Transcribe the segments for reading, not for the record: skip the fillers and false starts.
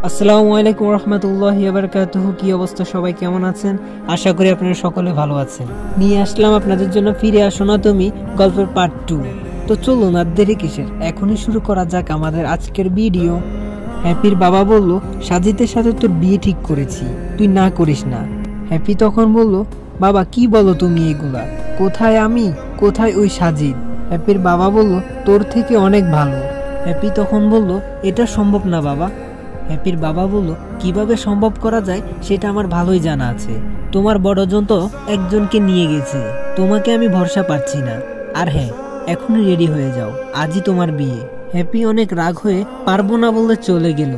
আসসালামু আলাইকুম রহমতুল্লাহি ওয়া বারাকাতুহু। কি অবস্থা সবাই, কেমন আছেন? আশা করি আপনারা সকলে ভালো আছেন। নিয়ে আসলাম আপনাদের জন্য ফিরে আসো না তুমি গল্পের পার্ট 2। তো চলুন আর দেরি কিসের, এখনই শুরু করা যাক আমাদের আজকের ভিডিও। হ্যাপির বাবা বলল, সাজিদের সাথে তোর বিয়ে ঠিক করেছি, তুই না করিস না। হ্যাপি তখন বলল, বাবা কি বলো তুমি এগুলা? কোথায় আমি, কোথায় ওই সাজিদ? হ্যাপির বাবা বলল, তোর থেকে অনেক ভালো। হ্যাপি তখন বলল, এটা সম্ভব না বাবা। হ্যাপির বাবা বলল, কিভাবে সম্ভব করা যায় সেটা আমার ভালোই জানা আছে। তোমার বড়জন তো একজনকে নিয়ে গেছে, তোমাকে আমি ভরসা পাচ্ছি না। আর হ্যাঁ, এখনই রেডি হয়ে যাও, আজই তোমার বিয়ে। হ্যাপি অনেক রাগ হয়ে পারবো না বলে চলে গেল।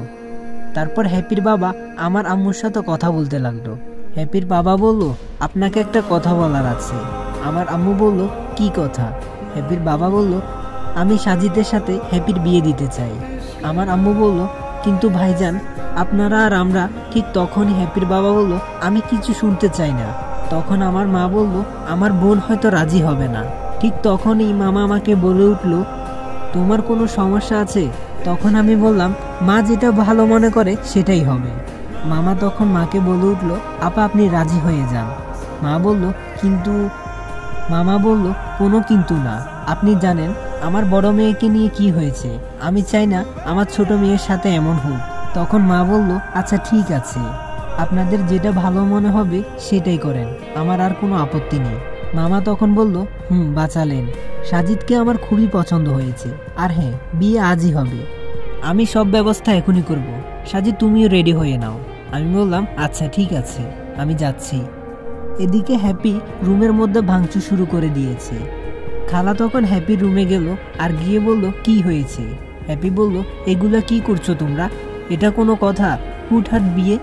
তারপর হ্যাপির বাবা আমার আম্মুর সাথে কথা বলতে লাগলো। হ্যাপির বাবা বলল, আপনাকে একটা কথা বলার আছে। আমার আম্মু বলল, কি কথা? হ্যাপির বাবা বলল, আমি সাজিদের সাথে হ্যাপির বিয়ে দিতে চাই। আমার আম্মু বলল, কিন্তু ভাইজান আপনারা আর আমরা। ঠিক তখনই হ্যাপির বাবা বলল, আমি কিছু শুনতে চাই না। তখন আমার মা বলল, আমার বোন হয়তো রাজি হবে না। ঠিক তখনই মামা আমাকে বলে উঠল, তোমার কোনো সমস্যা আছে? তখন আমি বললাম, মা যেটা ভালো মনে করে সেটাই হবে। মামা তখন মাকে বলে উঠল, আপা আপনি রাজি হয়ে যান। মা বলল, কিন্তু। মামা বলল, কোনো কিন্তু না, আপনি জানেন আমার বড় মেয়েকে নিয়ে কি হয়েছে। আমি চাই না আমার ছোট মেয়ের সাথে এমন হোক। তখন মা বলল, আচ্ছা ঠিক আছে, আপনাদের যেটা ভালো মনে হবে সেটাই করেন, আমার আর কোনো আপত্তি নেই। মামা তখন বলল, বাঁচালেন, সাজিদকে আমার খুবই পছন্দ হয়েছে। আর হ্যাঁ, বিয়ে আজই হবে, আমি সব ব্যবস্থা এখনই করব। সাজিদ তুমিও রেডি হয়ে নাও। আমি বললাম, আচ্ছা ঠিক আছে, আমি যাচ্ছি। এদিকে হ্যাপি রুমের মধ্যে ভাঙচুর শুরু করে দিয়েছে। খালা তখন হ্যাপির রুমে গেল আর গিয়ে বলল, কি হয়েছে? হ্যাপি বলল, এগুলা কি করছো তোমরা? এটা কোনো কথা? হুটহাট বিয়ে?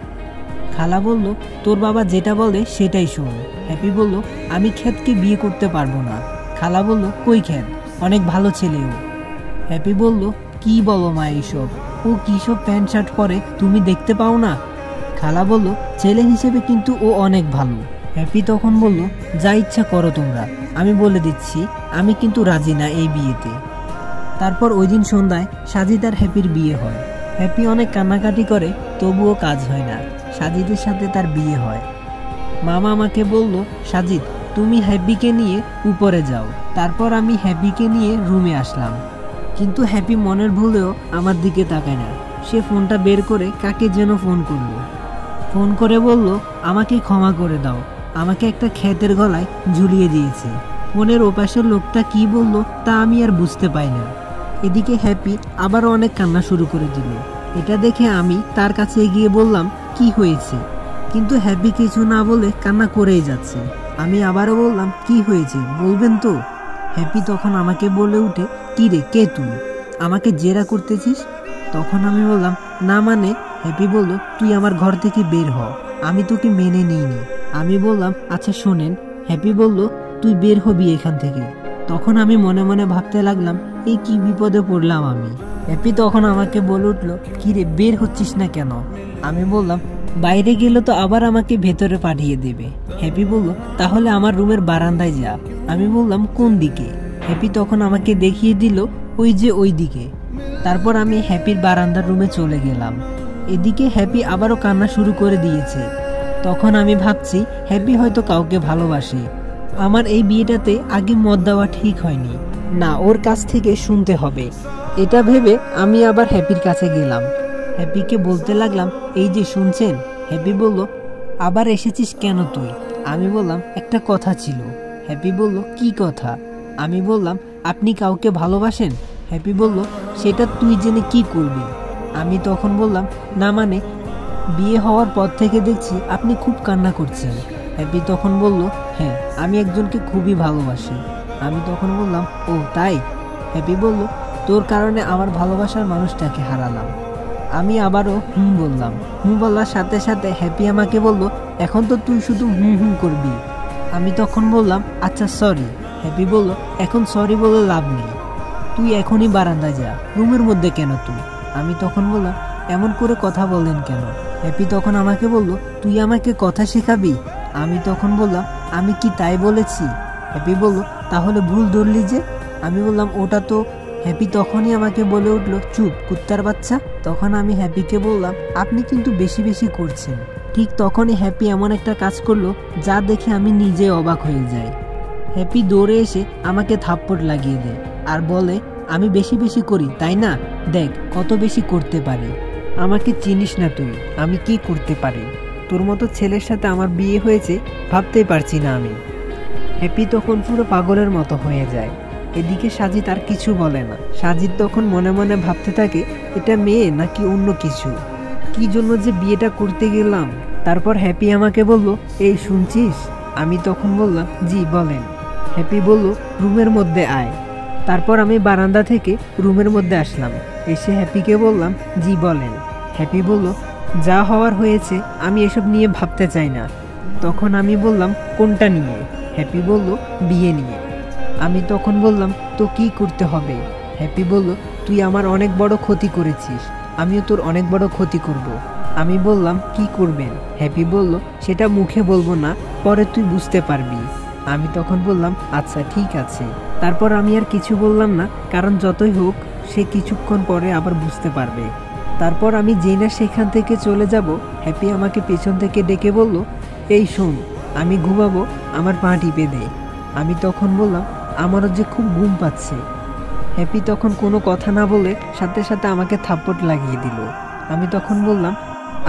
খালা বলল, তোর বাবা যেটা বলে সেটাই শোন। হ্যাপি বলল, আমি খ্যাতকে বিয়ে করতে পারবো না। খালা বলল, কই খ্যাত, অনেক ভালো ছেলেও। হ্যাপি বলল, কি বলো মা এইসব? ও কী সব প্যান্ট শার্ট পরে, তুমি দেখতে পাও না? খালা বলল, ছেলে হিসেবে কিন্তু ও অনেক ভালো। হ্যাপি তখন বলল, যা ইচ্ছা করো তোমরা, আমি বলে দিচ্ছি আমি কিন্তু রাজি না এই বিয়েতে। তারপর ওই দিন সন্ধ্যায় সাজিদ আর হ্যাপির বিয়ে হয়। হ্যাপি অনেক কান্নাকাটি করে, তবুও কাজ হয় না, সাজিদের সাথে তার বিয়ে হয়। মামা আমাকে বলল, সাজিদ তুমি হ্যাপিকে নিয়ে উপরে যাও। তারপর আমি হ্যাপিকে নিয়ে রুমে আসলাম, কিন্তু হ্যাপি মনের ভুলেও আমার দিকে তাকায় না। সে ফোনটা বের করে কাকে যেন ফোন করলো। ফোন করে বলল, আমাকে ক্ষমা করে দাও, আমাকে একটা ক্ষেতের গলায় ঝুলিয়ে দিয়েছে। ফোনের ওপাশের লোকটা কি বলল তা আমি আর বুঝতে পাই না। এদিকে হ্যাপি আবারও অনেক কান্না শুরু করে দিল। এটা দেখে আমি তার কাছে এগিয়ে বললাম, কি হয়েছে? কিন্তু হ্যাপি কিছু না বলে কান্না করেই যাচ্ছে। আমি আবারও বললাম, কি হয়েছে বলবেন তো? হ্যাপি তখন আমাকে বলে উঠে, কি রে, কে তুই? আমাকে জেরা করতেছিস? তখন আমি বললাম, না মানে। হ্যাপি বলল, তুই আমার ঘর থেকে বের হ, আমি তোকে মেনে নিইনি। আমি বললাম, আচ্ছা শোনেন। হ্যাপি বলল, তুই বের হবি এখান থেকে। তখন আমি মনে মনে ভাবতে লাগলাম, এই কি বিপদে পড়লাম আমি। হ্যাপি তখন আমাকে বলে উঠল, কি রে, বের হচ্ছিস না কেন? আমি বললাম, বাইরে গেলে তো আবার আমাকে ভেতরে পাঠিয়ে দেবে। হ্যাপি বলল, তাহলে আমার রুমের বারান্দায় যা। আমি বললাম, কোন দিকে? হ্যাপি তখন আমাকে দেখিয়ে দিল, ওই যে ওই দিকে। তারপর আমি হ্যাপির বারান্দার রুমে চলে গেলাম। এদিকে হ্যাপি আবারও কান্না শুরু করে দিয়েছে। তখন আমি ভাবছি, হ্যাপি হয়তো কাউকে ভালোবাসে। আমার এই বিয়েটাতে আগে মত দেওয়া ঠিক হয়নি, না ওর কাছ থেকে শুনতে হবে। এটা ভেবে আমি আবার হ্যাপির কাছে গেলাম। হ্যাপিকে বলতে লাগলাম, এই যে শুনছেন? হ্যাপি বলল, আবার এসেছিস কেন তুই? আমি বললাম, একটা কথা ছিল। হ্যাপি বলল, কি কথা? আমি বললাম, আপনি কাউকে ভালোবাসেন? হ্যাপি বলল, সেটা তুই জেনে কি করবি? আমি তখন বললাম, না মানে, বিয়ে হওয়ার পর থেকে দেখছি আপনি খুব কান্না করছেন। হ্যাপি তখন বলল, হ্যাঁ আমি একজনকে খুবই ভালোবাসি। আমি তখন বললাম, ও তাই? হ্যাপি বলল, তোর কারণে আমার ভালোবাসার মানুষটাকে হারালাম। আমি আবারও বললাম। বলার সাথে সাথে হ্যাপি আমাকে বলল, এখন তো তুই শুধু করবি। আমি তখন বললাম, আচ্ছা সরি। হ্যাপি বলল, এখন সরি বলে লাভ নেই, তুই এখনই বারান্দায় যা। রুমের মধ্যে কেন তুই? আমি তখন বললাম, এমন করে কথা বললেন কেন? হ্যাপি তখন আমাকে বলল, তুই আমাকে কথা শেখাবি? আমি তখন বললাম, আমি কি তাই বলেছি? হ্যাপি বলল, তাহলে ভুল ধরলি যে? আমি বললাম, ওটা তো। হ্যাপি তখনই আমাকে বলে উঠল, চুপ কুত্তার বাচ্চা। তখন আমি হ্যাপিকে বললাম, আপনি কিন্তু বেশি বেশি করছেন। ঠিক তখনই হ্যাপি এমন একটা কাজ করলো যা দেখে আমি নিজে অবাক হয়ে যাই। হ্যাপি দৌড়ে এসে আমাকে থাপ্পড় লাগিয়ে দেয় আর বলে, আমি বেশি বেশি করি তাই না, দেখ কত বেশি করতে পারি। আমাকে চিনিস না তুই, আমি কি করতে পারি। তোর মতো ছেলের সাথে আমার বিয়ে হয়েছে ভাবতেই পারছি না আমি। হ্যাপি তখন পুরো পাগলের মতো হয়ে যায়। এদিকে সাজিদ আর কিছু বলে না। সাজিদ তখন মনে মনে ভাবতে থাকে, এটা মেয়ে নাকি অন্য কিছু, কি জন্য যে বিয়েটা করতে গেলাম। তারপর হ্যাপি আমাকে বলল, এই শুনছিস। আমি তখন বললাম, জি বলেন। হ্যাপি বলল, রুমের মধ্যে আয়। তারপর আমি বারান্দা থেকে রুমের মধ্যে আসলাম। এসে হ্যাপিকে বললাম, জি বলেন। হ্যাপি বলল, যা হওয়ার হয়েছে, আমি এসব নিয়ে ভাবতে চাই না। তখন আমি বললাম, কোনটা নিয়ে? হ্যাপি বলল, বিয়ে নিয়ে। আমি তখন বললাম, তো কি করতে হবে? হ্যাপি বলল, তুই আমার অনেক বড় ক্ষতি করেছিস, আমিও তোর অনেক বড় ক্ষতি করব। আমি বললাম, কি করবেন? হ্যাপি বলল, সেটা মুখে বলবো না, পরে তুই বুঝতে পারবি। আমি তখন বললাম, আচ্ছা ঠিক আছে। তারপর আমি আর কিছু বললাম না, কারণ যতই হোক সে কিছুক্ষণ পরে আবার বুঝতে পারবে। তারপর আমি যেই না সেখান থেকে চলে যাব, হ্যাপি আমাকে পেছন থেকে ডেকে বলল, এই শোন, আমি ঘুমাবো, আমার পা টিপে দে। আমি তখন বললাম, আমারও যে খুব ঘুম পাচ্ছে। হ্যাপি তখন কোনো কথা না বলে সাথে সাথে আমাকে থাপ্পড় লাগিয়ে দিল। আমি তখন বললাম,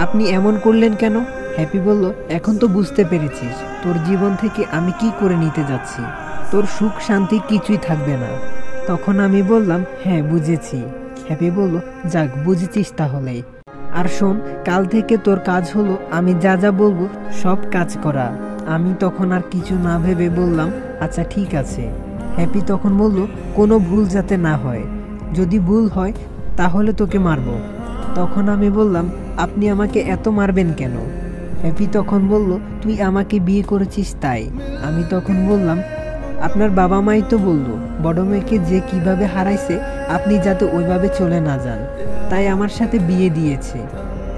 আপনি এমন করলেন কেন? হ্যাপি বলল, এখন তো বুঝতে পেরেছিস তোর জীবন থেকে আমি কি করে নিতে যাচ্ছি, তোর সুখ শান্তি কিছুই থাকবে না। তখন আমি বললাম, হ্যাঁ বুঝেছি। হ্যাপি বলল, যাক বুঝেছিস তাহলে। আর শোন, কাল থেকে তোর কাজ হলো আমি যা যা বলবো সব কাজ করা। আমি তখন আর কিছু না ভেবে বললাম, আচ্ছা ঠিক আছে। হ্যাপি তখন বলল, কোনো ভুল যাতে না হয়, যদি ভুল হয় তাহলে তোকে মারবো। তখন আমি বললাম, আপনি আমাকে এত মারবেন কেন? হ্যাপি তখন বলল, তুই আমাকে বিয়ে করেছিস তাই। আমি তখন বললাম, আপনার বাবা মাই তো বলল বড় মেয়েকে যে কিভাবে হারাইছে আপনি যাতে ওইভাবে চলে না যান, তাই আমার সাথে বিয়ে দিয়েছে।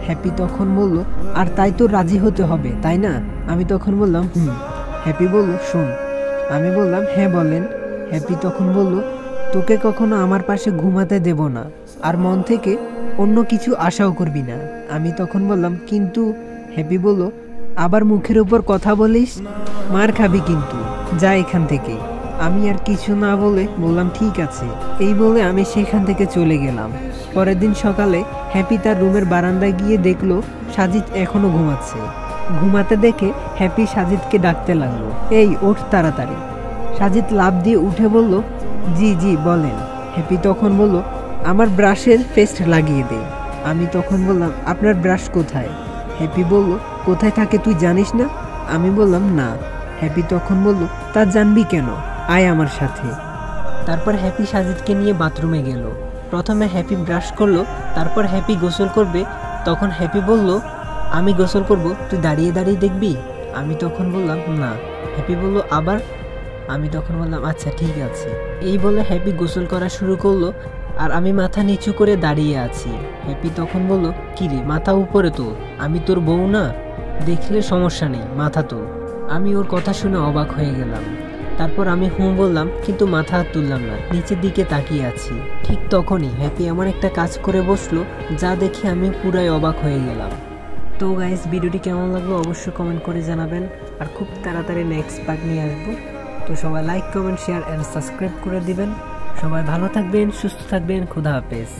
হ্যাপি তখন বলল, আর তাই তো রাজি হতে হবে তাই না? আমি তখন বললাম, হ্যাপি বলল, শোন। আমি বললাম, হ্যাঁ বলেন। হ্যাপি তখন বলল, তোকে কখনো আমার পাশে ঘুমাতে দেব না, আর মন থেকে অন্য কিছু আশাও করবি না। আমি তখন বললাম, কিন্তু। হ্যাপি বলল, আবার মুখের উপর কথা বলিস, মার খাবি কিন্তু, যা এখান থেকে। আমি আর কিছু না বলে বললাম, ঠিক আছে। এই বলে আমি সেখান থেকে চলে গেলাম। পরের দিন সকালে হ্যাপি তার রুমের বারান্দায় গিয়ে দেখলো সাজিদ এখনো ঘুমাচ্ছে। ঘুমাতে দেখে হ্যাপি সাজিদকে ডাকতে লাগলো, এই ওঠ তাড়াতাড়ি। সাজিদ লাফ দিয়ে উঠে বলল, জি জি বলেন। হ্যাপি তখন বলল, আমার ব্রাশের পেস্ট লাগিয়ে দে। আমি তখন বললাম, আপনার ব্রাশ কোথায়? হ্যাপি বলল, কোথায় থাকে তুই জানিস না? আমি বললাম, না। হ্যাপি তখন বলল, তা জানবি কেন, আয় আমার সাথে। তারপর হ্যাপি সাজিদকে নিয়ে বাথরুমে গেল। প্রথমে হ্যাপি ব্রাশ করলো, তারপর হ্যাপি গোসল করবে। তখন হ্যাপি বলল, আমি গোসল করব, তুই দাঁড়িয়ে দাঁড়িয়ে দেখবি? আমি তখন বললাম, না। হ্যাপি বলল, আবার? আমি তখন বললাম, আচ্ছা ঠিক আছে। এই বলে হ্যাপি গোসল করা শুরু করলো, আর আমি মাথা নিচু করে দাঁড়িয়ে আছি। হ্যাপি তখন বলল, কিরে মাথা উপরে তো, আমি তোর বউ না, দেখলে সমস্যা নেই, মাথা তো। আমি ওর কথা শুনে অবাক হয়ে গেলাম। তারপর আমি বললাম, কিন্তু মাথা তুললাম না, নিচের দিকে তাকিয়ে আছি। ঠিক তখনই হ্যাপি এমন একটা কাজ করে বসলো যা দেখে আমি পুরাই অবাক হয়ে গেলাম। তো গাইস, ভিডিওটি কেমন লাগলো অবশ্যই কমেন্ট করে জানাবেন, আর খুব তাড়াতাড়ি নেক্সট পার্ট নিয়ে আসবো। তো সবাই like, comment, share and subscribe করে দিবেন। সবাই ভালো থাকবেন, সুস্থ থাকবেন, খুদা হাফেজ।